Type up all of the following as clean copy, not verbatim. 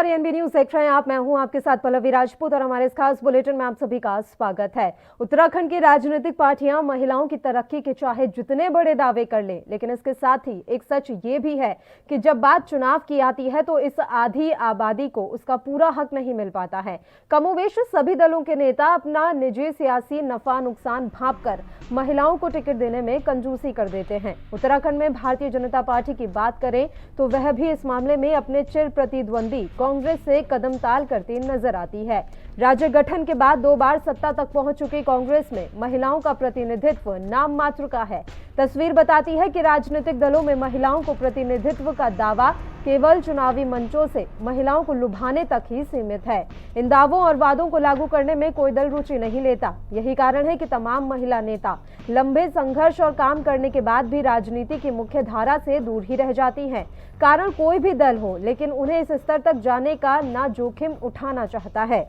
नमस्कार, ANB news देख रहे हैं आप। मैं हूं आपके साथ पल्लवी राजपूत और हमारे इस खास बुलेटिन में आप सभी का स्वागत है। उत्तराखंड की राजनीतिक पार्टियां महिलाओं की तरक्की के चाहे जितने बड़े दावे कर लें, लेकिन इसके साथ ही एक सच ये भी है कि जब बात चुनाव की आती है तो इस आधी आबादी को उसका पूरा हक नहीं मिल पाता है। कमोबेश सभी दलों के नेता अपना निजी सियासी नफा नुकसान भांपकर महिलाओं को टिकट देने में कंजूसी कर देते हैं। उत्तराखंड में भारतीय जनता पार्टी की बात करें तो वह भी इस मामले में अपने चिर प्रतिद्वंदी कांग्रेस से कदम ताल करती नजर आती है। राज्य गठन के बाद 2 बार सत्ता तक पहुंच चुकी कांग्रेस में महिलाओं का प्रतिनिधित्व नाम मात्र का है। तस्वीर बताती है कि राजनीतिक दलों में महिलाओं को प्रतिनिधित्व का दावा केवल चुनावी मंचों से महिलाओं को लुभाने तक ही सीमित है। इन दावों और वादों को लागू करने में कोई दल रुचि नहीं लेता। यही कारण है कि तमाम महिला नेता लंबे संघर्ष और काम करने के बाद भी राजनीति की मुख्य धारा से दूर ही रह जाती हैं। कारण कोई भी दल हो, लेकिन उन्हें इस स्तर तक जाने का ना जोखिम उठाना चाहता है।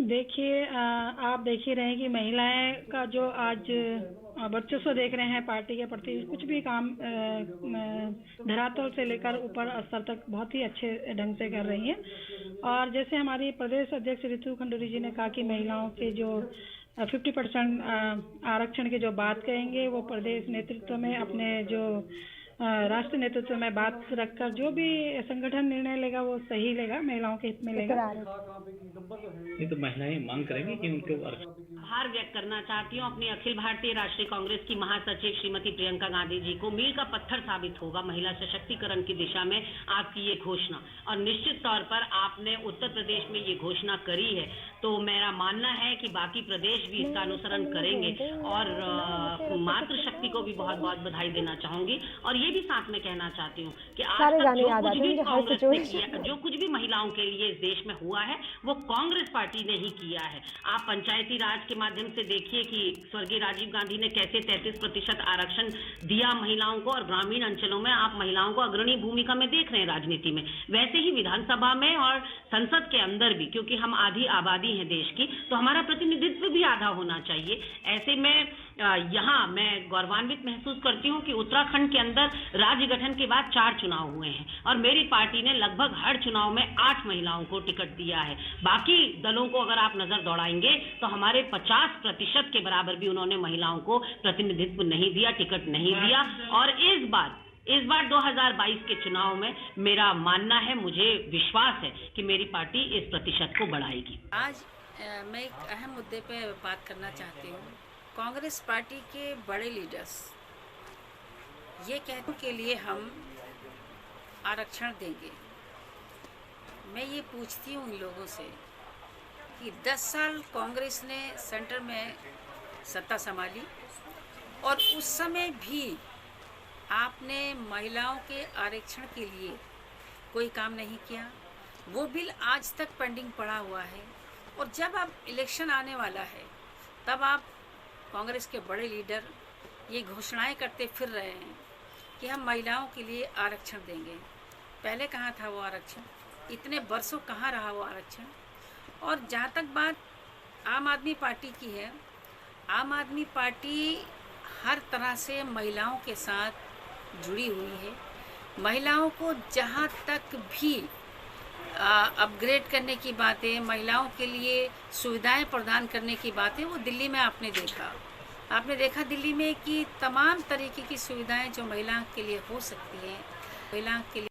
देखिए, आप देख ही रहे हैं कि महिलाएं का जो आज वर्चस्व देख रहे हैं पार्टी के प्रति, कुछ भी काम धरातल से लेकर ऊपर स्तर तक बहुत ही अच्छे ढंग से कर रही हैं। और जैसे हमारी प्रदेश अध्यक्ष रितु खंडूरी जी ने कहा कि महिलाओं के जो 50% आरक्षण की जो बात कहेंगे वो प्रदेश नेतृत्व में, अपने जो राष्ट्रीय नेतृत्व में बात रखकर जो भी संगठन निर्णय लेगा वो सही लेगा, महिलाओं के हित में लेगा। नहीं तो महिलाएं मांग करेंगी कि उनके आभार व्यक्त करना चाहती हूँ अपनी अखिल भारतीय राष्ट्रीय कांग्रेस की महासचिव श्रीमती प्रियंका गांधी जी को। मील का पत्थर साबित होगा महिला सशक्तिकरण की दिशा में आपकी ये घोषणा, और निश्चित तौर पर आपने उत्तर प्रदेश में ये घोषणा करी है तो मेरा मानना है कि बाकी प्रदेश भी इसका अनुसरण करेंगे। और मातृशक्ति को भी बहुत बहुत बधाई देना चाहूंगी। और ये भी साथ में कहना चाहती हूँ कि आज तक जो कुछ भी कांग्रेस ने किया, जो कुछ भी महिलाओं के लिए इस देश में हुआ है वो कांग्रेस पार्टी ने ही किया है। आप पंचायती राज के माध्यम से देखिए कि स्वर्गीय राजीव गांधी ने कैसे 33% आरक्षण दिया महिलाओं को, और ग्रामीण अंचलों में आप महिलाओं को अग्रणी भूमिका में देख रहे हैं राजनीति में। वैसे ही विधानसभा में और संसद के अंदर भी, क्योंकि हम आधी आबादी है देश की, तो हमारा प्रतिनिधित्व भी आधा होना चाहिए। ऐसे में यहाँ मैं गौरवान्वित महसूस करती हूँ कि उत्तराखंड के अंदर राज्य गठन के बाद 4 चुनाव हुए हैं और मेरी पार्टी ने लगभग हर चुनाव में 8 महिलाओं को टिकट दिया है। बाकी दलों को अगर आप नजर दौड़ाएंगे तो हमारे 50% के बराबर भी उन्होंने महिलाओं को प्रतिनिधित्व नहीं दिया, टिकट नहीं दिया। और इस बार 2022 के चुनाव में मेरा मानना है, मुझे विश्वास है कि मेरी पार्टी इस प्रतिशत को बढ़ाएगी। आज मैं एक अहम मुद्दे पे बात करना चाहती हूँ। कांग्रेस पार्टी के बड़े लीडर्स ये कहने के लिए हम आरक्षण देंगे। मैं ये पूछती हूँ इन लोगों से कि 10 साल कांग्रेस ने सेंटर में सत्ता संभाली और उस समय भी आपने महिलाओं के आरक्षण के लिए कोई काम नहीं किया। वो बिल आज तक पेंडिंग पड़ा हुआ है। और जब अब इलेक्शन आने वाला है तब आप कांग्रेस के बड़े लीडर ये घोषणाएं करते फिर रहे हैं कि हम महिलाओं के लिए आरक्षण देंगे। पहले कहाँ था वो आरक्षण? इतने बरसों कहाँ रहा वो आरक्षण? और जहाँ तक बात आम आदमी पार्टी की है, आम आदमी पार्टी हर तरह से महिलाओं के साथ जुड़ी हुई है। महिलाओं को जहाँ तक भी अपग्रेड करने की बातें, महिलाओं के लिए सुविधाएं प्रदान करने की बातें, वो दिल्ली में आपने देखा दिल्ली में कि तमाम तरीके की सुविधाएं जो महिला के लिए हो सकती हैं, महिला के लिए।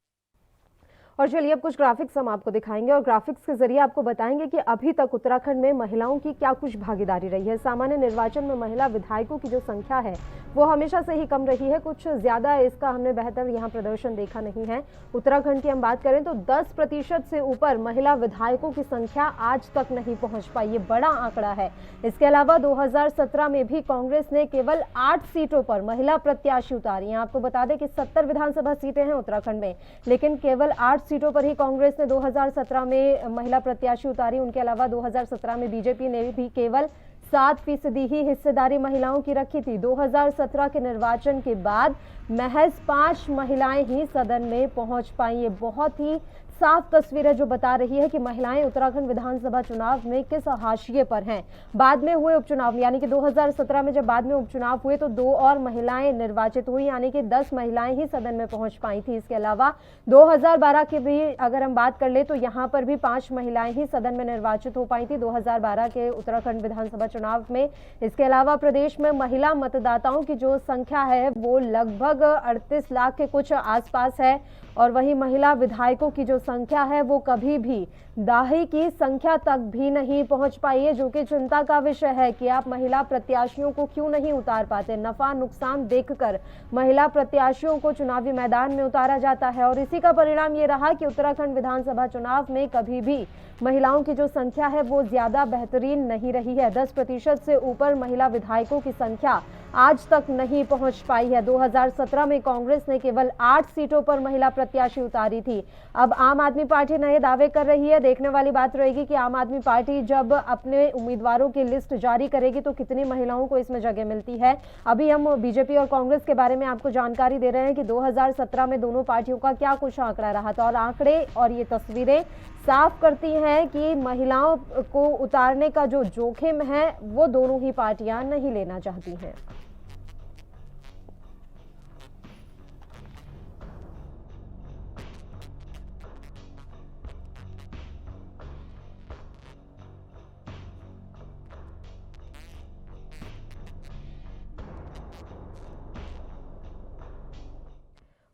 और चलिए अब कुछ ग्राफिक्स हम आपको दिखाएंगे और ग्राफिक्स के जरिए आपको बताएंगे कि अभी तक उत्तराखंड में महिलाओं की क्या कुछ भागीदारी रही है। सामान्य निर्वाचन में महिला विधायकों की जो संख्या है वो हमेशा से ही कम रही है, कुछ ज्यादा इसका हमने बेहतर यहाँ प्रदर्शन देखा नहीं है। उत्तराखंड की हम बात करें तो 10% से ऊपर महिला विधायकों की संख्या आज तक नहीं पहुंच पाई, ये बड़ा आंकड़ा है। इसके अलावा 2017 में भी कांग्रेस ने केवल 8 सीटों पर महिला प्रत्याशी उतारी। आपको बता दें कि 70 विधानसभा सीटें हैं उत्तराखंड में, लेकिन केवल 8 सीटों पर ही कांग्रेस ने 2017 में महिला प्रत्याशी उतारी। उनके अलावा 2017 में बीजेपी ने भी केवल 7% ही हिस्सेदारी महिलाओं की रखी थी। 2017 के निर्वाचन के बाद महज 5 महिलाएं ही सदन में पहुंच पाई। ये बहुत ही साफ तस्वीर है जो बता रही है कि महिलाएं उत्तराखंड विधानसभा चुनाव में किस हाशिए पर हैं। बाद में हुए उपचुनाव यानी कि 2017 में जब बाद में उपचुनाव हुए तो 2 और महिलाएं निर्वाचित हुई, यानी कि 10 महिलाएं ही सदन में पहुंच पाई थी। इसके अलावा 2012 की भी अगर हम बात कर ले तो यहां पर भी 5 महिलाएं ही सदन में निर्वाचित हो पाई थी 2012 के उत्तराखंड विधानसभा चुनाव में। इसके अलावा प्रदेश में महिला मतदाताओं की जो संख्या है वो लगभग 38 लाख के कुछ आसपास है, और वही महिला विधायकों की जो संख्या है वो कभी भी दाही की संख्या तक भी नहीं पहुंच पाई है, जो कि चिंता का विषय है कि आप महिला प्रत्याशियों को क्यों नहीं उतार पाते। नफा नुकसान देखकर महिला प्रत्याशियों को चुनावी मैदान में उतारा जाता है, और इसी का परिणाम ये रहा कि उत्तराखंड विधानसभा चुनाव में कभी भी महिलाओं की जो संख्या है वो ज्यादा बेहतरीन नहीं रही है। 10% से ऊपर महिला विधायकों की संख्या आज तक नहीं पहुंच पाई है। 2017 में कांग्रेस ने केवल 8 सीटों पर महिला प्रत्याशी उतारी थी। अब आम आदमी पार्टी नए दावे कर रही है। देखने वाली बात रहेगी कि आम आदमी पार्टी जब अपने उम्मीदवारों की लिस्ट जारी करेगी तो कितनी महिलाओं को इसमें जगह मिलती है। अभी हम बीजेपी और कांग्रेस के बारे में आपको जानकारी दे रहे हैं कि 2017 में दोनों पार्टियों का क्या कुछ आंकड़ा रहा था, और आंकड़े और ये तस्वीरें साफ करती हैं कि महिलाओं को उतारने का जो जोखिम है वो दोनों ही पार्टियां नहीं लेना चाहती हैं।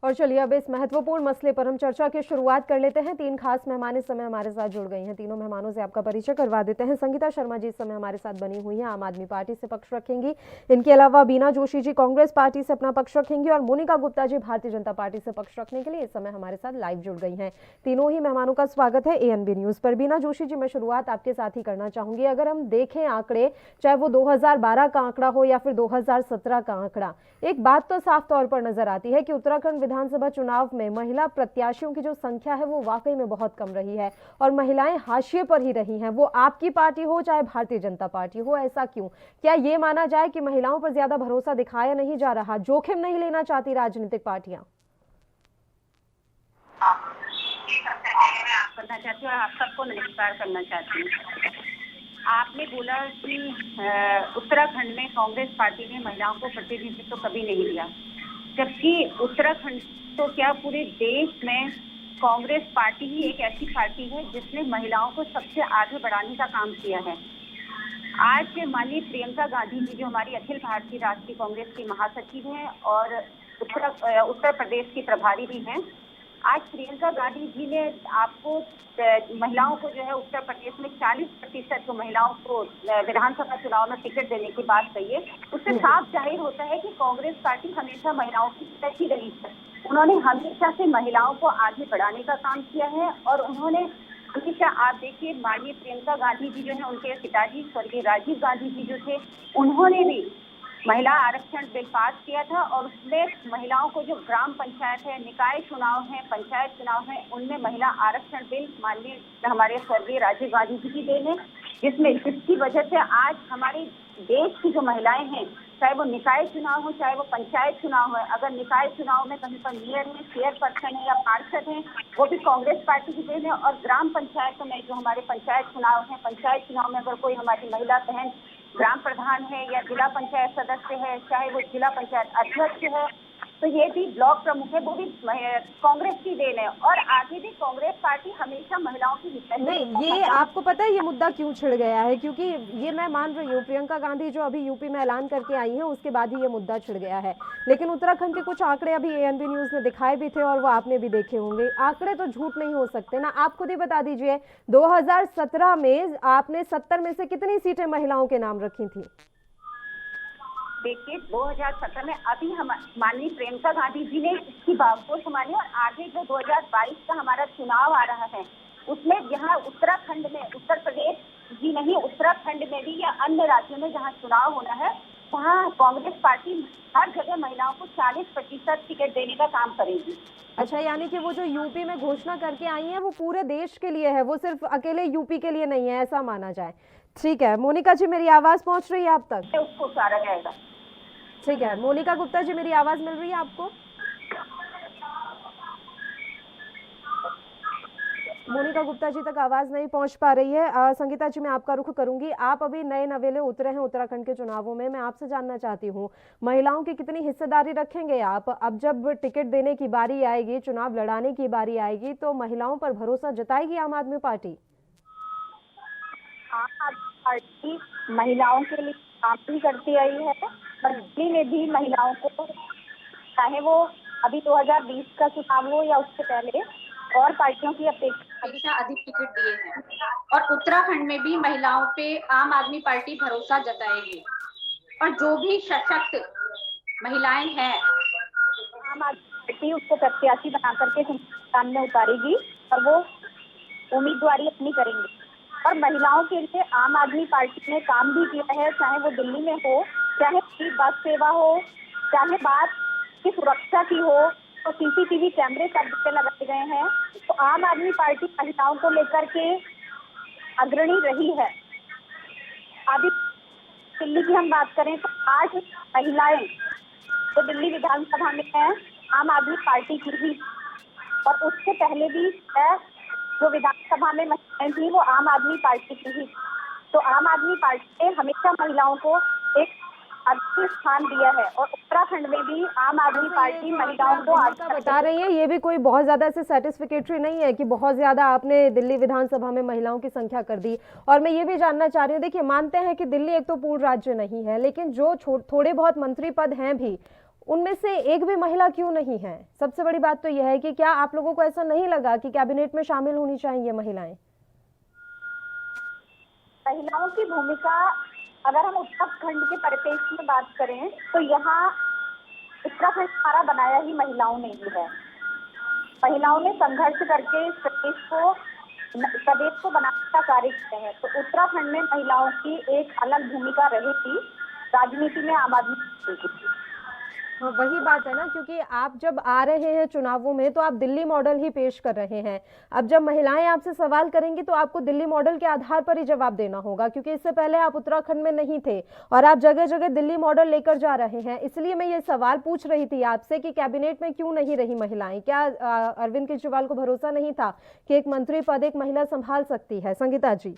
और चलिए अब इस महत्वपूर्ण मसले पर हम चर्चा की शुरुआत कर लेते हैं। 3 खास मेहमान इस समय हमारे साथ जुड़ गई हैं। तीनों मेहमानों से आपका परिचय करवा देते हैं। संगीता शर्मा जी इस समय हमारे साथ बनी हुई हैं, आम आदमी पार्टी से पक्ष रखेंगी। इनके अलावा बीना जोशी जी कांग्रेस पार्टी से अपना पक्ष रखेंगी, और मोनिका गुप्ता जी भारतीय जनता पार्टी से पक्ष रखने के लिए इस समय हमारे साथ लाइव जुड़ गई हैं। तीनों ही मेहमानों का स्वागत है ANB न्यूज पर। बीना जोशी जी, मैं शुरुआत आपके साथ ही करना चाहूंगी। अगर हम देखें आंकड़े, चाहे वो 2012 का आंकड़ा हो या फिर 2017 का आंकड़ा, एक बात तो साफ तौर पर नजर आती है कि उत्तराखंड विधानसभा चुनाव में महिला प्रत्याशियों की जो संख्या है वो वाकई में बहुत कम रही है, और महिलाएं हाशिए पर ही रही हैं। वो आपकी पार्टी हो चाहे भारतीय जनता पार्टी हो। ऐसा क्यों? क्या ये माना जाए कि महिलाओं पर ज्यादा भरोसा दिखाया नहीं जा रहा, जोखिम नहीं लेना चाहती राजनीतिक पार्टियां? करना चाहती हूँ और आप सबको नमस्कार करना चाहती हूँ। आपने बोला कि उत्तराखंड में कांग्रेस पार्टी ने महिलाओं को प्रतिनिधित्व तो कभी नहीं दिया, जबकि उत्तराखंड तो क्या पूरे देश में कांग्रेस पार्टी ही एक ऐसी पार्टी है जिसने महिलाओं को सबसे आगे बढ़ाने का काम किया है। आज माननीय प्रियंका गांधी जी, जो हमारी अखिल भारतीय राष्ट्रीय कांग्रेस की महासचिव हैं और उत्तर प्रदेश की प्रभारी भी हैं, आज प्रियंका गांधी जी ने आपको महिलाओं को जो है उत्तर प्रदेश में 40% को महिलाओं को विधानसभा चुनाव में टिकट देने की बात कही है। उससे साफ जाहिर होता है कि कांग्रेस पार्टी हमेशा महिलाओं की तरफ ही रही है। उन्होंने हमेशा से महिलाओं को आगे बढ़ाने का काम किया है, और उन्होंने हमेशा, आप देखिए, माननीय प्रियंका गांधी जी जो है, उनके पिताजी स्वर्गीय राजीव गांधी जी जो थे, उन्होंने भी महिला आरक्षण बिल पास किया था, और उसमें महिलाओं को जो ग्राम पंचायत है, निकाय चुनाव है, पंचायत चुनाव है, उनमें महिला आरक्षण बिल माननीय हमारे स्वर्गीय राजीव गांधी जी की देन है, जिसकी वजह से आज हमारे देश की जो महिलाएं हैं, चाहे वो निकाय चुनाव हो चाहे वो पंचायत चुनाव है, अगर निकाय चुनाव में कहीं पर मेयर है, चेयरपर्सन है या पार्षद है, वो भी कांग्रेस पार्टी की देन है, और ग्राम पंचायतों में जो हमारे पंचायत चुनाव है, पंचायत चुनाव में अगर कोई हमारी महिला बहन ग्राम प्रधान है या जिला पंचायत सदस्य है, चाहे वो जिला पंचायत अध्यक्ष है, तो ये भी ब्लॉक प्रमुख है, वो भी कांग्रेस की देन है। और आगे भी कांग्रेस पार्टी हमेशा महिलाओं की नहीं, ये आपको पता है ये मुद्दा क्यों छिड़ गया है? क्योंकि ये मैं मान रही हूँ प्रियंका गांधी जो अभी यूपी में ऐलान करके आई हैं उसके बाद ही ये मुद्दा छिड़ गया है, लेकिन उत्तराखंड के कुछ आंकड़े अभी ANB न्यूज ने दिखाए भी थे और वो आपने भी देखे होंगे। आंकड़े तो झूठ नहीं हो सकते ना। आप खुद ही बता दीजिए, 2017 में आपने 70 में से कितनी सीटें महिलाओं के नाम रखी थी? देखिए, 2017 में अभी हम माननीय प्रियंका गांधी जी ने इसकी बात को संभाली, और आगे जो 2022 का हमारा चुनाव आ रहा है उसमें यहाँ उत्तराखंड में, उत्तर प्रदेश जी नहीं, उत्तराखंड में भी या अन्य राज्यों में जहाँ चुनाव होना है, वहाँ कांग्रेस पार्टी हर जगह महिलाओं को 40% टिकट देने का काम करेगी। अच्छा, यानी कि वो जो यूपी में घोषणा करके आई है वो पूरे देश के लिए है, वो सिर्फ अकेले यूपी के लिए नहीं है, ऐसा माना जाए। ठीक है मोनिका जी, मेरी आवाज पहुंच रही है आप तक? उसको उतारा जाएगा। ठीक है मोनिका गुप्ता जी, मेरी आवाज मिल रही है आपको? मोनिका गुप्ता जी तक आवाज नहीं पहुंच पा रही है। संगीता जी, मैं आपका रुख करूंगी। आप अभी नए नवेले उतरे हैं उत्तराखंड के चुनावों में। मैं आपसे जानना चाहती हूँ, महिलाओं की कितनी हिस्सेदारी रखेंगे आप? अब जब टिकट देने की बारी आएगी, चुनाव लड़ाने की बारी आएगी, तो महिलाओं पर भरोसा जताएगी आम आदमी पार्टी? आम आदमी पार्टी महिलाओं के लिए काम भी करती आई है और दिल्ली में भी महिलाओं को, चाहे वो अभी 2020 का चुनाव हो या उससे पहले, और पार्टियों की अपेक्षा अधिक टिकट दिए हैं। और उत्तराखंड में भी महिलाओं पे आम आदमी पार्टी भरोसा जताएगी और जो भी सशक्त महिलाएं हैं, आम आदमी पार्टी उसको प्रत्याशी बना करके सामने उतारेगी और वो उम्मीदवारी अपनी करेंगे। और महिलाओं के लिए आम आदमी पार्टी ने काम भी किया है, चाहे वो दिल्ली में हो, चाहे बस सेवा हो, चाहे बात की सुरक्षा की हो, तो सीसीटीवी कैमरे सब पे लगाए गए हैं। तो आम आदमी पार्टी महिलाओं को लेकर के अग्रणी रही है। अभी दिल्ली की हम बात करें तो 8 महिलाएं तो दिल्ली विधानसभा में हैं आम आदमी पार्टी की ही, और उससे पहले भी जो विधानसभा में महिलाएं थी वो आम आदमी पार्टी की ही। तो आम आदमी पार्टी ने हमेशा महिलाओं को एक अच्छी स्थान दिया है और उत्तराखंड में भी आम आदमी पार्टी महिलाओं को आगे बता रही है। ये भी कोई बहुत ज्यादा ऐसे सेटिस्फिकेटरी नहीं है कि बहुत ज्यादा आपने दिल्ली विधानसभा में महिलाओं की संख्या कर दी। और मैं ये भी जानना चाह रही हूँ, देखिए, मानते हैं कि दिल्ली एक तो पूर्ण राज्य नहीं है, लेकिन जो थोड़े बहुत मंत्री पद हैं भी, उनमें से एक भी महिला क्यों नहीं है? सबसे बड़ी बात तो यह है कि क्या आप लोगों को ऐसा नहीं लगा कि कैबिनेट में शामिल होनी चाहिए महिलाएं? महिलाओं की भूमिका, अगर हम उत्तराखंड के परिप्रेक्ष्य में बात करें तो यहाँ उत्तराखंड हमारा बनाया ही महिलाओं ने ही है। महिलाओं ने संघर्ष करके इस प्रदेश को बनाने का कार्य किया है। तो उत्तराखंड में महिलाओं की एक अलग भूमिका रहेगी राजनीति में आम आदमी पार्टी की। हाँ, वही बात है ना, क्योंकि आप जब आ रहे हैं चुनावों में तो आप दिल्ली मॉडल ही पेश कर रहे हैं। अब जब महिलाएं आपसे सवाल करेंगी तो आपको दिल्ली मॉडल के आधार पर ही जवाब देना होगा, क्योंकि इससे पहले आप उत्तराखंड में नहीं थे और आप जगह जगह दिल्ली मॉडल लेकर जा रहे हैं। इसलिए मैं ये सवाल पूछ रही थी आपसे कि कैबिनेट में क्यों नहीं रही महिलाएं? क्या अरविंद केजरीवाल को भरोसा नहीं था कि एक मंत्री पद एक महिला संभाल सकती है? संगीता जी,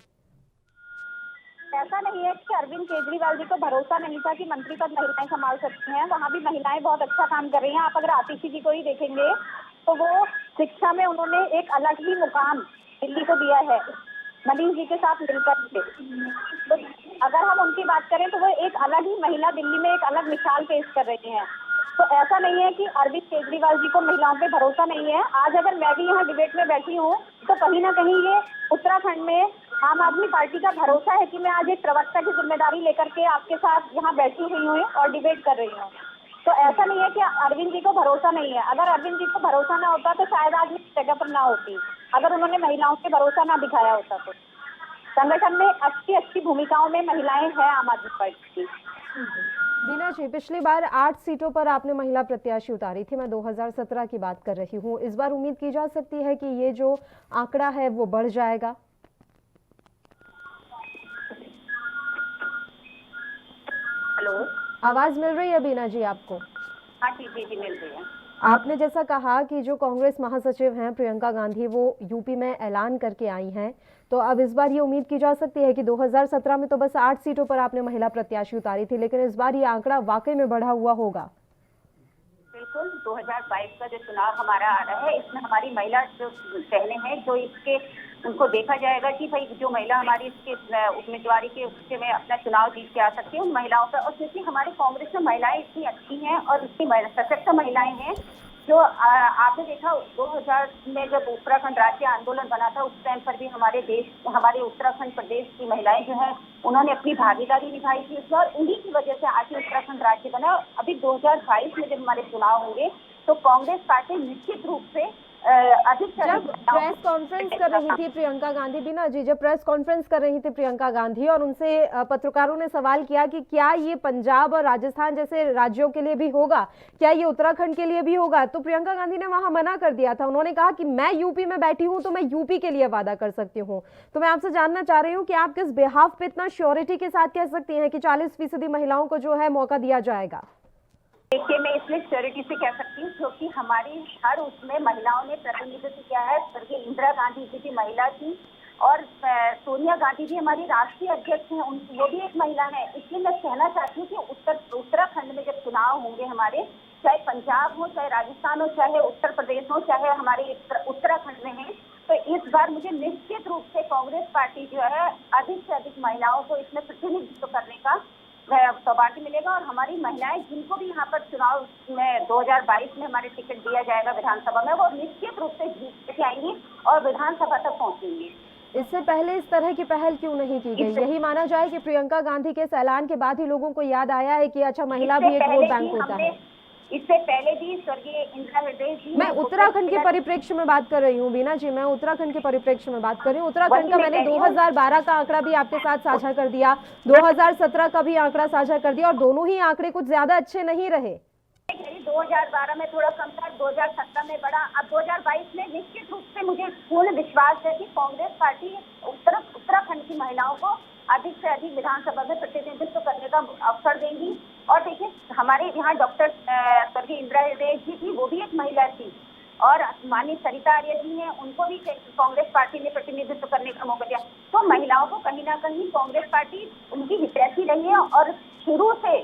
ऐसा नहीं है कि अरविंद केजरीवाल जी को भरोसा नहीं था कि मंत्री पद महिलाएं संभाल सकती हैं। वहाँ भी महिलाएं बहुत अच्छा काम कर रही हैं। आप अगर आतिशी जी को ही देखेंगे तो वो शिक्षा में उन्होंने एक अलग ही मुकाम दिल्ली को दिया है नवीन जी के साथ मिलकर के। तो अगर हम उनकी बात करें तो वो एक अलग ही महिला दिल्ली में एक अलग मिसाल पेश कर रही हैं। तो ऐसा नहीं है कि अरविंद केजरीवाल जी को महिलाओं पे भरोसा नहीं है। आज अगर मैं भी यहाँ डिबेट में बैठी हूँ तो कहीं ना कहीं ये उत्तराखंड में आम आदमी पार्टी का भरोसा है कि मैं आज एक प्रवक्ता की जिम्मेदारी लेकर के आपके साथ यहाँ बैठी हुई हूँ और डिबेट कर रही हूँ। तो ऐसा नहीं है कि अरविंद जी को भरोसा नहीं है। अगर अरविंद जी को भरोसा ना होता तो शायद आज इस जगह पर ना होती, अगर उन्होंने महिलाओं पे भरोसा ना दिखाया होता। तो संगठन में अच्छी भूमिकाओं में महिलाएं हैं आम आदमी पार्टी की। बीना जी, पिछली बार 8 सीटों पर आपने महिला प्रत्याशी उतारी थी। मैं 2017 की बात कर रही हूँ। इस बार उम्मीद की जा सकती है कि ये जो आंकड़ा है वो बढ़ जाएगा? हेलो, आवाज मिल रही है बीना जी आपको? हाँ जी मिल रही है। आपने जैसा कहा कि जो कांग्रेस महासचिव हैं प्रियंका गांधी, वो यूपी में ऐलान करके आई हैं, तो अब इस बार ये उम्मीद की जा सकती है कि 2017 में तो बस 8 सीटों पर आपने महिला प्रत्याशी उतारी थी, लेकिन इस बार ये आंकड़ा वाकई में बढ़ा हुआ होगा? बिल्कुल, 2022 का जो चुनाव हमारा आ रहा है इसमें हमारी महिला जो पहले हैं, जो इसके उनको देखा जाएगा कि भाई जो महिला हमारी इसके उम्मीदवारी के उसके में अपना चुनाव जीत के आ सकती है उन महिलाओं का। और क्योंकि हमारे कांग्रेस में महिलाएं इतनी अच्छी हैं और इतनी सशक्त महिलाएं हैं, जो आपने देखा 2000 में जब उत्तराखंड राज्य आंदोलन बना था उस टाइम पर भी हमारे उत्तराखंड प्रदेश की महिलाएं जो है उन्होंने अपनी भागीदारी निभाई थी उसमें, और उन्हीं की वजह से आज उत्तराखंड राज्य बना। अभी 2022 में जब हमारे चुनाव होंगे तो कांग्रेस पार्टी निश्चित रूप से अधिक से जब प्रेस कॉन्फ्रेंस कर रही थी प्रियंका गांधी, बीना जी, जब प्रेस कॉन्फ्रेंस कर रही थी प्रियंका गांधी और उनसे पत्रकारों ने सवाल किया कि क्या ये पंजाब और राजस्थान जैसे राज्यों के लिए भी होगा, क्या ये उत्तराखंड के लिए भी होगा, तो प्रियंका गांधी ने वहां मना कर दिया था। उन्होंने कहा कि मैं यूपी में बैठी हूं तो मैं यूपी के लिए वादा कर सकती हूँ। तो मैं आपसे जानना चाह रही हूँ कि आप किस बिहाफ पे इतना श्योरिटी के साथ कह सकती हैं कि 40% महिलाओं को जो है मौका दिया जाएगा? देखिए, मैं इसलिए श्योरिटी से कह सकती हूँ क्योंकि हमारी हर उसमें महिलाओं ने प्रतिनिधित्व किया है। स्वर्गीय इंदिरा गांधी जी भी महिला थी और सोनिया गांधी जी हमारी राष्ट्रीय अध्यक्ष हैं, वो भी एक महिला है। इसलिए मैं कहना चाहती हूँ कि उत्तराखंड में जब चुनाव होंगे हमारे, चाहे पंजाब हो, चाहे राजस्थान हो, चाहे उत्तर प्रदेश हो, चाहे हमारे उत्तराखंड में है, तो इस बार मुझे निश्चित रूप से कांग्रेस पार्टी जो है अधिक से अधिक महिलाओं को इसमें प्रतिनिधित्व करने का सौभाग्य मिलेगा। और हमारी महिलाएं जिनको भी यहाँ पर चुनाव में 2022 में हमारे टिकट दिया जाएगा विधानसभा में, वो निश्चित रूप से जीत के आएंगी और विधानसभा तक पहुंचेंगी। इससे पहले इस तरह की पहल क्यों नहीं की गई? यही माना जाए कि प्रियंका गांधी के इस ऐलान के बाद ही लोगों को याद आया है कि अच्छा, महिला भी एक वोट बैंक होता है। इससे पहले भी स्वर्गीय इंदिरा हृदय जी, मैं उत्तराखंड के परिप्रेक्ष्य में बात कर रही हूँ बीना जी, मैं उत्तराखंड के परिप्रेक्ष्य में बात कर रही हूँ। उत्तराखंड का मैंने 2012 का आंकड़ा भी आपके साथ साझा कर दिया, 2017 का भी आंकड़ा साझा कर दिया और दोनों ही आंकड़े कुछ ज्यादा अच्छे नहीं रहे। 2012 में थोड़ा कम था, 2017 में बढ़ा, अब 2022 में निश्चित रूप से मुझे पूर्ण विश्वास है कि कांग्रेस पार्टी उत्तराखंड की महिलाओं को अधिक से अधिक विधानसभा में प्रतिनिधित्व करने का अवसर देंगी। और देखिए, हमारे यहाँ डॉक्टर स्वर्गीय इंदिरा हृदय जी थी, वो भी एक महिला थी, और माननीय सरिता आर्य जी ने, उनको भी कांग्रेस पार्टी ने प्रतिनिधित्व करने का मौका दिया। तो महिलाओं को कहीं ना कहीं कांग्रेस पार्टी उनकी हितैषी रही है। और शुरू से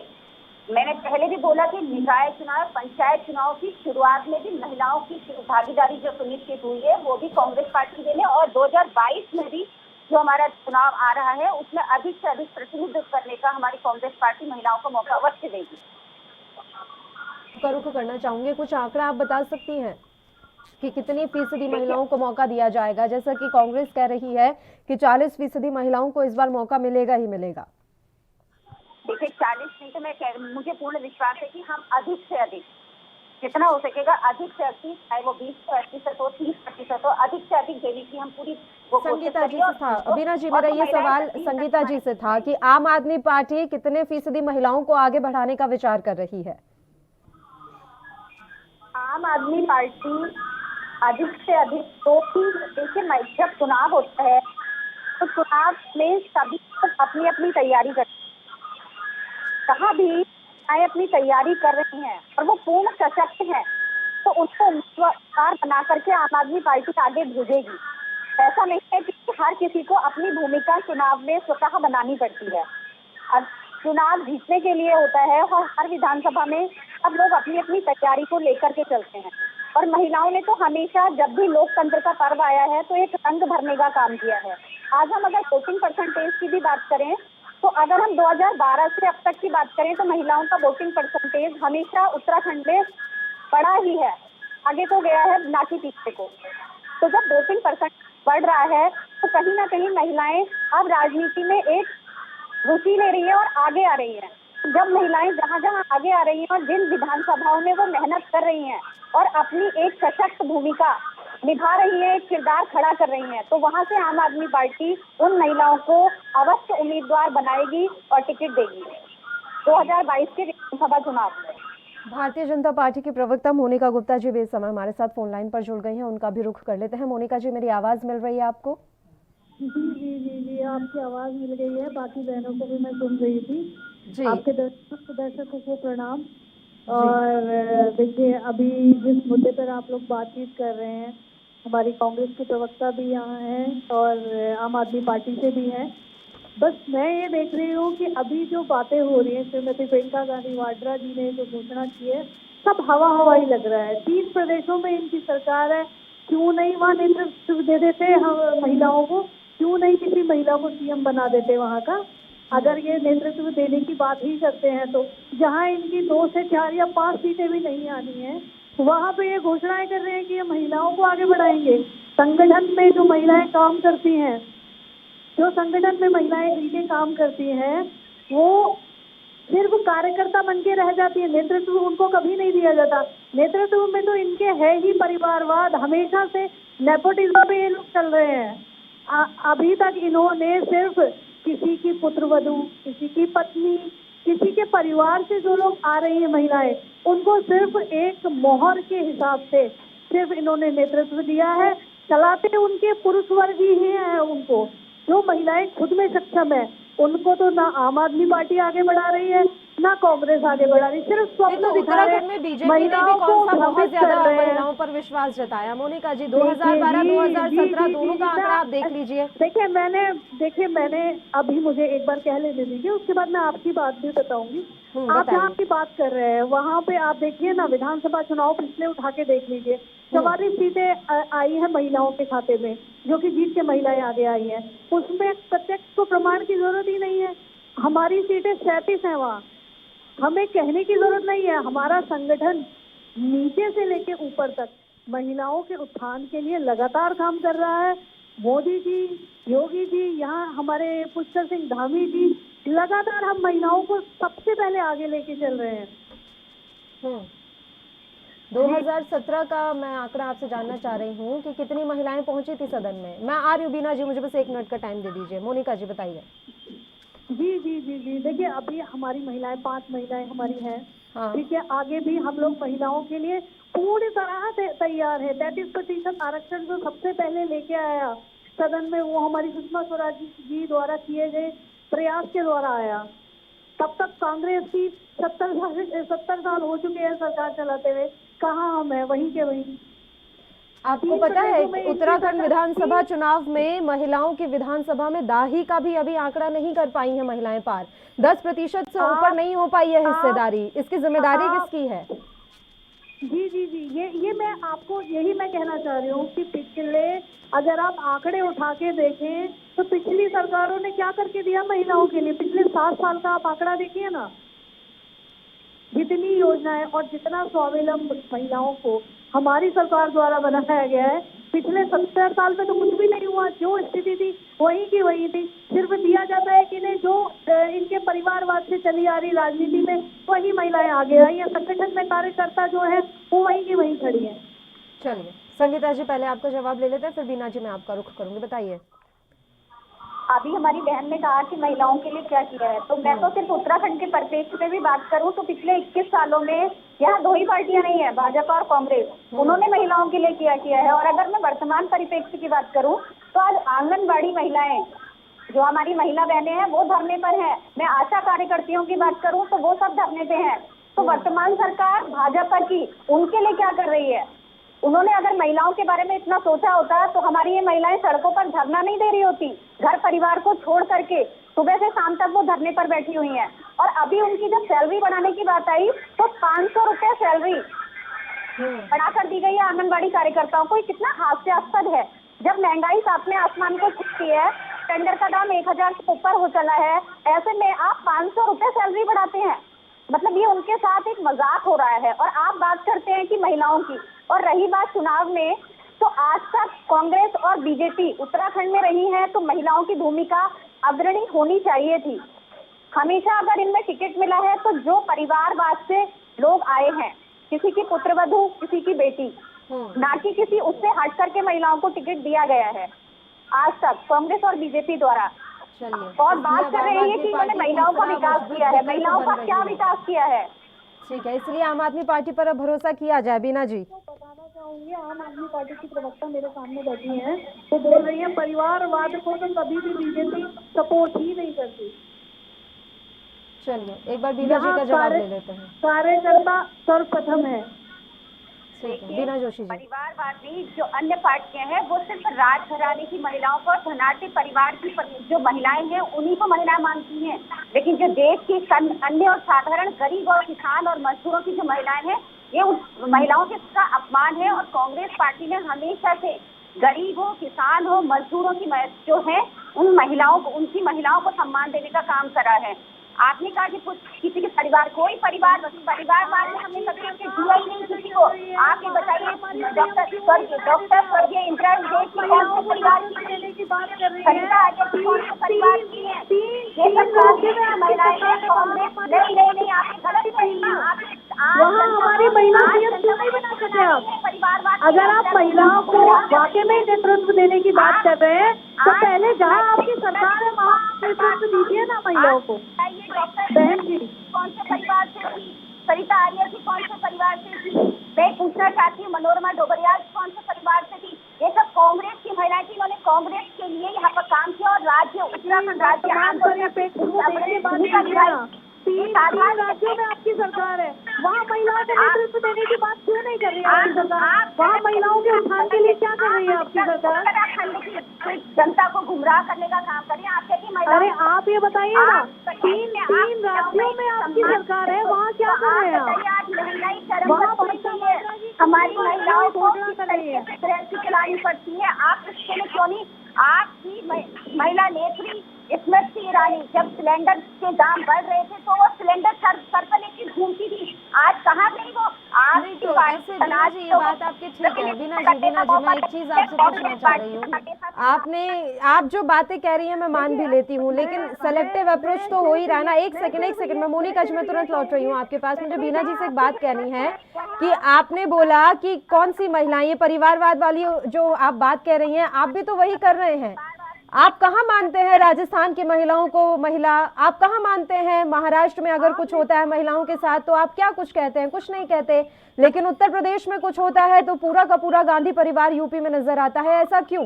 मैंने पहले भी बोला कि निकाय चुनाव, पंचायत चुनाव की शुरुआत में भी महिलाओं की भागीदारी जो सुनिश्चित हुई है वो भी कांग्रेस पार्टी देने, और 2022 में भी जो हमारा चुनाव आ रहा है उसमें अधिक से अधिक प्रतिनिधित्व करने का हमारी कांग्रेस पार्टी महिलाओं को मौका अवश्य देगी। रुख करना चाहूंगे, कुछ आंकड़ा आप बता सकती हैं कि कितनी फीसदी महिलाओं को मौका दिया जाएगा? जैसा कि कांग्रेस कह रही है कि 40% महिलाओं को इस बार मौका मिलेगा ही मिलेगा। देखिए, 40 नहीं तो मुझे पूर्ण विश्वास है कि हम अधिक से अधिक जितना हो सकेगा अधिक से अधिक, चाहे वो 20% हो, 30% हो, अधिक से अधिक देने की हम पूरी संगीता जी से था बीना जी, मेरा ये सवाल संगीता जी से था कि आम आदमी पार्टी कितने फीसदी महिलाओं को आगे बढ़ाने का विचार कर रही है? आम आदमी पार्टी अधिक से अधिक, तो देखिए जब चुनाव होता है तो चुनाव में सभी अपनी अपनी तैयारी करते हैं, कहाँ भी अपनी तैयारी कर रही हैं और वो पूर्ण सशक्त हैं, तो उनको उम्मीदवार बना करके आम आदमी पार्टी आगे भेजेगी। ऐसा नहीं है कि हर किसी को अपनी भूमिका चुनाव में स्वतः बनानी पड़ती है। अब चुनाव जीतने के लिए होता है और हर विधानसभा में अब लोग अपनी अपनी तैयारी को लेकर के चलते हैं। और महिलाओं ने तो हमेशा जब भी लोकतंत्र का पर्व आया है तो एक रंग भरने का काम किया है। आज हम अगर वोटिंग परसेंटेज की भी बात करें तो अगर हम 2012 से अब तक की बात करें तो महिलाओं का वोटिंग परसेंटेज हमेशा उत्तराखंड में बढ़ा ही है, आगे तो गया है ना कि पीछे को। तो जब वोटिंग परसेंटेज बढ़ रहा है तो कहीं ना कहीं महिलाएं अब राजनीति में एक रुचि ले रही है और आगे आ रही है। जब महिलाएं जहां जहां आगे आ रही हैं और जिन विधानसभाओं में वो मेहनत कर रही हैं और अपनी एक सशक्त भूमिका निभा रही है, एक किरदार खड़ा कर रही हैं, तो वहां से आम आदमी पार्टी उन महिलाओं को अवश्य उम्मीदवार बनाएगी और टिकट देगी 2022 के विधानसभा चुनाव में। भारतीय जनता पार्टी की प्रवक्ता मोनिका गुप्ता जी भी इस समय हमारे साथ फोन लाइन पर जुड़ गई हैं, उनका भी रुख कर लेते हैं। मोनिका जी, मेरी आवाज मिल रही है आपको? जी, आपकी आवाज मिल गई है, बाकी बहनों को भी मैं सुन रही थी जी। आपके दर्शकों को प्रणाम। और देखिए, अभी जिस मुद्दे पर आप लोग बातचीत कर रहे हैं, हमारी कांग्रेस के प्रवक्ता भी यहाँ हैं और आम आदमी पार्टी से भी हैं। बस मैं ये देख रही हूँ कि अभी जो बातें हो रही हैं, श्रीमती प्रियंका गांधी वाड्रा जी ने जो घोषणा की है, सब हवा ही लग रहा है। 30 प्रदेशों में इनकी सरकार है, क्यों नहीं वहाँ नेतृत्व दे देते हम महिलाओं को? क्यों नहीं किसी महिला को सीएम बना देते वहाँ का? अगर ये नेतृत्व देने की बात ही करते हैं तो जहाँ इनकी 2 से 4 या 5 सीटें भी नहीं आनी है, वहाँ पे ये घोषणाएं कर रहे हैं कि ये महिलाओं को आगे बढ़ाएंगे। संगठन में जो महिलाएं काम करती हैं, जो संगठन में महिलाएं इनके काम करती हैं, वो सिर्फ कार्यकर्ता बन के रह जाती है, नेतृत्व उनको कभी नहीं दिया जाता। नेतृत्व में तो इनके है ही परिवारवाद, हमेशा से नेपोटिज्म पे ये लोग चल रहे हैं। अभी तक इन्होंने सिर्फ किसी की पुत्रवधू, किसी की पत्नी, किसी के परिवार से जो लोग आ रही हैं महिलाएं, उनको सिर्फ एक मोहर के हिसाब से सिर्फ इन्होंने नेतृत्व दिया है। चलाते उनके पुरुष वर्ग ही हैं। उनको जो महिलाएं खुद में सक्षम है, उनको तो ना आम आदमी पार्टी आगे बढ़ा रही है, ना कांग्रेस आगे बढ़ा रही, सिर्फ तो स्वप्न दिखा रहे। उत्तराखंड में बीजेपी ने भी कौन सा बहुत ज्यादा महिलाओं पर विश्वास जताया? मोनिका जी, 2012-2017 दोनों का आंकड़ा आप देख लीजिए। देखिए मैंने अभी, मुझे एक बार कह लेने दीजिए, उसके बाद मैं आपकी बात भी बताऊंगी। आप जहाँ की बात कर रहे हैं वहाँ पे आप देखिए ना, विधानसभा चुनाव पिछले उठा के देख लीजिए, 44 सीटें आई है महिलाओं के खाते में, जो कि जीत के महिलाएं आगे आई हैं। उसमें प्रत्यक्ष को प्रमाण की जरूरत ही नहीं है। हमारी सीटें 37 हैं वहाँ, हमें कहने की जरूरत नहीं है। हमारा संगठन नीचे से लेके ऊपर तक महिलाओं के उत्थान के लिए लगातार काम कर रहा है। मोदी जी, योगी जी, यहाँ हमारे पुष्कर सिंह धामी जी, लगातार हम महिलाओं को सबसे पहले आगे लेके चल रहे हैं। 2017 का मैं आंकड़ा आपसे जानना चाह रही हूँ कि कितनी महिलाएं पहुंची थी सदन में। मैं आ रही हूँ बीना जी, मुझे बस 1 मिनट का टाइम दे दीजिए। मोनिका जी बताइए। जी जी जी जी देखिए, अभी हमारी महिलाएं 5 महिलाएं हमारी हैं। हाँ। ठीक है, आगे भी हम लोग महिलाओं के लिए पूरी तरह से तैयार है। 33% आरक्षण जो सबसे पहले लेके आया सदन में, वो हमारी सुषमा स्वराज जी द्वारा किए गए प्रयास के द्वारा आया। तब तक कांग्रेस की 70 साल हो चुके हैं सरकार चलाते हुए, कहाँ हम है, वहीं के वहीं। आपको पता है उत्तराखंड विधानसभा चुनाव में महिलाओं की विधानसभा में दाही का भी अभी आंकड़ा नहीं कर पाई है महिलाएं पार। 10% से ऊपर नहीं हो पाई है हिस्सेदारी। इसकी जिम्मेदारी किसकी है? जी जी जी ये मैं आपको यही मैं कहना चाह रही हूँ कि पिछले, अगर आप आंकड़े उठा के देखें तो पिछली सरकारों ने क्या करके दिया महिलाओं के लिए। पिछले 7 साल का आप आंकड़ा देखिए ना, जितनी योजनाएं और जितना स्वावलंबन महिलाओं को हमारी सरकार द्वारा बनाया गया है, पिछले 70 साल में तो कुछ भी नहीं हुआ। जो स्थिति थी वही की वही थी। सिर्फ दिया जाता है कि नहीं, जो इनके परिवारवाद से चली आ रही राजनीति में वही महिलाएं आगे आई हैं। संगठन में कार्यकर्ता जो है वो वही की वही खड़ी है। चलिए संगीता जी, पहले आपका जवाब ले लेते हैं, फिर बीना जी मैं आपका रुख करूंगी। बताइए। अभी हमारी बहन ने कहा कि महिलाओं के लिए क्या किया है, तो मैं तो सिर्फ उत्तराखंड के परिप्रेक्ष्य में भी बात करूं तो पिछले 21 सालों में यहाँ 2 ही पार्टियां नहीं है, भाजपा और कांग्रेस, उन्होंने महिलाओं के लिए किया है। और अगर मैं वर्तमान परिप्रेक्ष्य की बात करूं तो आज आंगनबाड़ी महिलाएं, जो हमारी महिला बहनें हैं, वो धरने पर हैं। मैं आशा कार्यकर्तियों की बात करूं तो वो सब धरने पे हैं। तो वर्तमान सरकार भाजपा की उनके लिए क्या कर रही है? उन्होंने अगर महिलाओं के बारे में इतना सोचा होता तो हमारी ये महिलाएं सड़कों पर धरना नहीं दे रही होती। घर परिवार को छोड़ करके सुबह से शाम तक वो धरने पर बैठी हुई हैं। और अभी उनकी जब सैलरी बढ़ाने की बात आई तो 500 रुपए सैलरी बढ़ा कर दी गई है आंगनबाड़ी कार्यकर्ताओं को। ये कितना हास्यास्पद है। जब महंगाई सातवें आसमान को छूती है, टेंडर का दाम 1000 से ऊपर हो चला है, ऐसे में आप 500 रुपए सैलरी बढ़ाते हैं। मतलब ये उनके साथ एक मजाक हो रहा है। और आप बात करते हैं कि महिलाओं की, और रही बात चुनाव में, तो आज तक कांग्रेस और बीजेपी उत्तराखंड में रही है तो महिलाओं की भूमिका अग्रणी होनी चाहिए थी। हमेशा अगर इनमें टिकट मिला है तो जो परिवारवाद से लोग आए हैं, किसी की पुत्रवधू, किसी की बेटी, ना कि किसी उससे हट करके महिलाओं को टिकट दिया गया है आज तक कांग्रेस और बीजेपी द्वारा। और बात कर रहे हैं कि इन्होंने महिलाओं का विकास किया है। महिलाओं का क्या विकास किया है? ठीक है, इसलिए आम आदमी पार्टी पर अब भरोसा किया जाए। बीना जी बताना चाहूंगी, आम आदमी पार्टी की प्रवक्ता मेरे सामने बैठी हैं, तो बोल रही है परिवारवाद को तो कभी भी बीजेपी सपोर्ट ही नहीं करती। चलिए एक बार बीना जी का जवाब ले लेते हैं। कार्यकर्ता सर्वप्रथम है। बीना जोशी जी, परिवारवादी जो अन्य पार्टियां हैं वो सिर्फ राज घराने की महिलाओं को, धनाढ्य परिवार की जो महिलाएं हैं उन्हीं को महिला मानती हैं। लेकिन जो देश की अन्य और साधारण गरीब और किसान और मजदूरों की जो महिलाएं हैं, ये उन महिलाओं के का अपमान है। और कांग्रेस पार्टी ने हमेशा से गरीब हो, किसान हो, मजदूरों की जो है उन महिलाओं को, उनकी महिलाओं को सम्मान देने का काम करा है। आपने कहा कि किसी के परिवार, कोई परिवारवाद में हमने कभी उनके दिया ही नहीं किसी को। आप ये बताइए, डॉक्टर स्वर्गीय इंदिरा गांधी की कौन से परिवार की बात कर रही है? कौन से परिवार की है? ये सब कांग्रेस की महिलाएं हैं। कांग्रेस नहीं, आपने गलत कही। वहाँ हमारी महिला सीएम क्यों नहीं बना सकते आप? अगर आप महिलाओं को वाकई में नेतृत्व देने की बात कर रहे हैं तो पहले जहाँ आपकी सरकार है वहाँ नेतृत्व दीजिए ना महिलाओं को। बहन जी कौन से परिवार से थी? सरिता आर्य की कौन से परिवार से थी? मैं पूछना चाहती हूँ, मनोरमा डोबरियाल कौन से परिवार से थी? ये सब कांग्रेस की महिलाएं थी। इन्होंने कांग्रेस के लिए यहाँ पर काम किया और राज्य उत्तराखंड राज्य तीन राज्यों में आपकी सरकार है, वहाँ महिलाओं को नेतृत्व देने की बात क्यों नहीं कर रही है आपकी सरकार? वहाँ महिलाओं के उत्थान के लिए क्या कर रही है आपकी सरकार? जनता को गुमराह करने का काम करें। आप कहती अरे आप ये बताइए ना, तीन राज्यों में आपकी सरकार है, वहाँ क्या कर रहे हैं आप? महंगाई चरम पर पहुंची है, हमारी महिलाओं को चलानी पड़ती है। आप इसके लिए क्यों नहीं? आपकी महिला नेत्री स्मृति ईरानी जब सिलेंडर के दाम बढ़ रहे थे तो वो सिलेंडर सर पर लेकर घूमती थी, आज कहाँ गई वो? आज नहीं तो ऐसे बीना जी ये बात आपकी ठीक है। बीना जी मैं एक चीज आपसे पूछना चाह रही हूँ, आप जो बातें कह रही हैं मैं मान भी लेती हूँ, लेकिन सेलेक्टिव अप्रोच तो हो ही रहा है ना। एक सेकंड मैं मोनिका जी मैं तुरंत लौट रही हूँ आपके पास। मुझे बीना जी से एक बात कहनी है कि आपने बोला कि कौन सी महिलाएं, ये परिवारवाद वाली जो आप बात कह रही हैं, आप भी तो वही कर रहे हैं। आप कहाँ मानते हैं राजस्थान की महिलाओं को महिला? आप कहाँ मानते हैं महाराष्ट्र में अगर कुछ होता है महिलाओं के साथ तो आप क्या कुछ कहते हैं? कुछ नहीं कहते। लेकिन उत्तर प्रदेश में कुछ होता है तो पूरा का पूरा गांधी परिवार यूपी में नजर आता है। ऐसा क्यों?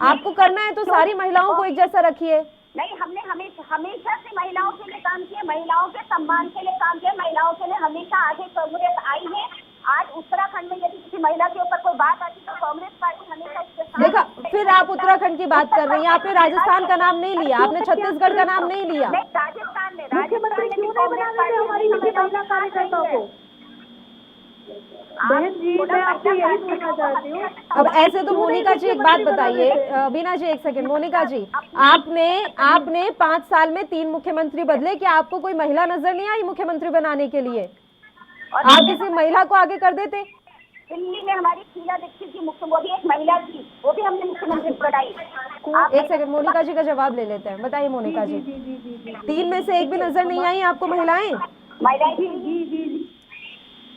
आपको करना है तो सारी महिलाओं को एक जैसा रखिए। नहीं, हमने हमेशा से महिलाओं के लिए काम किया, महिलाओं के सम्मान के लिए काम किया, महिलाओं के लिए हमेशा आगे कांग्रेस आई है। आज उत्तराखंड में यदि किसी महिला के ऊपर कोई बात आती तो कांग्रेस पार्टी हमेशा उसके साथ। देखा, फिर आप उत्तराखंड की बात कर रही हैं। आपने राजस्थान का नाम नहीं लिया, आपने छत्तीसगढ़ का नाम नहीं लिया। राजस्थान में मुख्यमंत्री क्यों नहीं बना देते हमारी महिला कार्यकर्ताओं को? बहन जी मैं आपसे यही पूछना चाहती हूँ। अब ऐसे तो मोनिका जी एक बात बताइए, बीना जी एक सेकंड। मोनिका जी आपने 5 साल में 3 मुख्यमंत्री बदले, क्या आपको कोई महिला नजर नहीं आई मुख्यमंत्री बनाने के लिए? आप किसी महिला को आगे कर देते? दिल्ली में हमारी शीला दीक्षित जी मुख्य, वो भी एक महिला थी, वो भी हमने मुख्यमंत्री बनाई। एक सेकंड मोनिका जी का जवाब ले लेते हैं। बताइए मोनिका जी, 3 में से एक भी नजर नहीं आई आपको महिलाएं? जी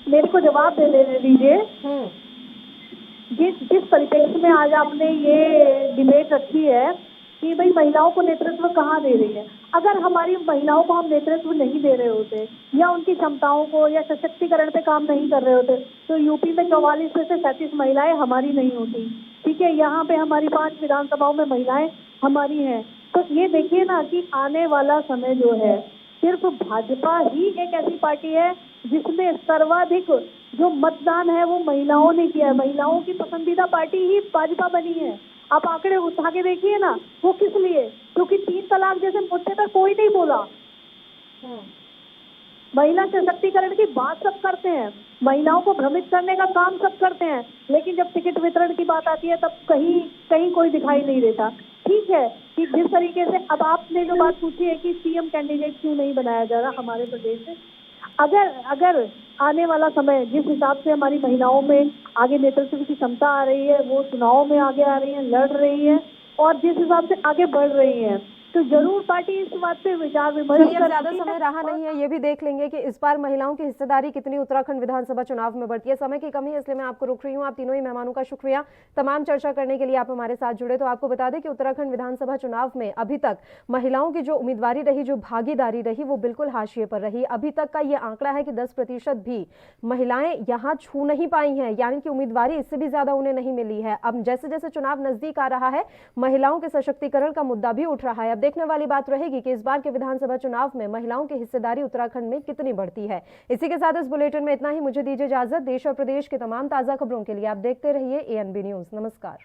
मेरे को जवाब दे लेने दीजिए। जिस परिप्रेक्ष्य में आज आपने ये डिबेट रखी है कि भाई महिलाओं को नेतृत्व कहाँ दे रही है, अगर हमारी महिलाओं को हम नेतृत्व नहीं दे रहे होते या उनकी क्षमताओं को या सशक्तिकरण पे काम नहीं कर रहे होते तो यूपी में 44 में से 37 महिलाएं हमारी नहीं होती। ठीक है, यहाँ पे हमारी 5 विधानसभाओं में महिलाएं हमारी हैं। तो ये देखिए ना कि आने वाला समय जो है सिर्फ भाजपा ही एक ऐसी पार्टी है जिसमें सर्वाधिक जो मतदान है वो महिलाओं ने किया है। महिलाओं की पसंदीदा पार्टी ही भाजपा बनी है। आप आंकड़े उठा के देखिए ना, वो किस लिए? क्योंकि 3 तलाक जैसे मुद्दे पर कोई नहीं बोला। महिला सशक्तिकरण की बात सब करते हैं, महिलाओं को भ्रमित करने का काम सब करते हैं, लेकिन जब टिकट वितरण की बात आती है तब कहीं कोई दिखाई नहीं देता। ठीक है कि जिस तरीके से अब आपने जो बात पूछी है कि सीएम कैंडिडेट क्यों नहीं बनाया जा रहा हमारे प्रदेश में, अगर आने वाला समय जिस हिसाब से हमारी महिलाओं में आगे नेतृत्व की क्षमता आ रही है, वो चुनाव में आगे आ रही है, लड़ रही है और जिस हिसाब से आगे बढ़ रही है, तो जरूर पार्टी इस बात पे विचार विमर्श। ज्यादा समय रहा नहीं है, ये भी देख लेंगे कि इस बार महिलाओं की हिस्सेदारी कितनी उत्तराखंड विधानसभा चुनाव में बढ़ती है। समय की कमी है इसलिए मैं आपको रोक रही हूँ। आप तीनों ही मेहमानों का शुक्रिया तमाम चर्चा करने के लिए आप हमारे साथ जुड़े। तो आपको बता दें कि उत्तराखंड विधानसभा चुनाव में अभी तक महिलाओं की जो उम्मीदवारी रही, जो भागीदारी रही, वो बिल्कुल हाशिए पर रही। अभी तक का ये आंकड़ा है कि 10% भी महिलाएं यहाँ छू नहीं पाई हैं, यानी कि उम्मीदवारी इससे भी ज्यादा उन्हें नहीं मिली है। अब जैसे जैसे चुनाव नजदीक आ रहा है महिलाओं के सशक्तिकरण का मुद्दा भी उठ रहा है। अब देखने वाली बात रहेगी कि इस बार के विधानसभा चुनाव में महिलाओं की हिस्सेदारी उत्तराखंड में कितनी बढ़ती है। इसी के साथ इस बुलेटिन में इतना ही। मुझे दीजिए इजाजत। देश और प्रदेश के तमाम ताजा खबरों के लिए आप देखते रहिए ANB न्यूज। नमस्कार।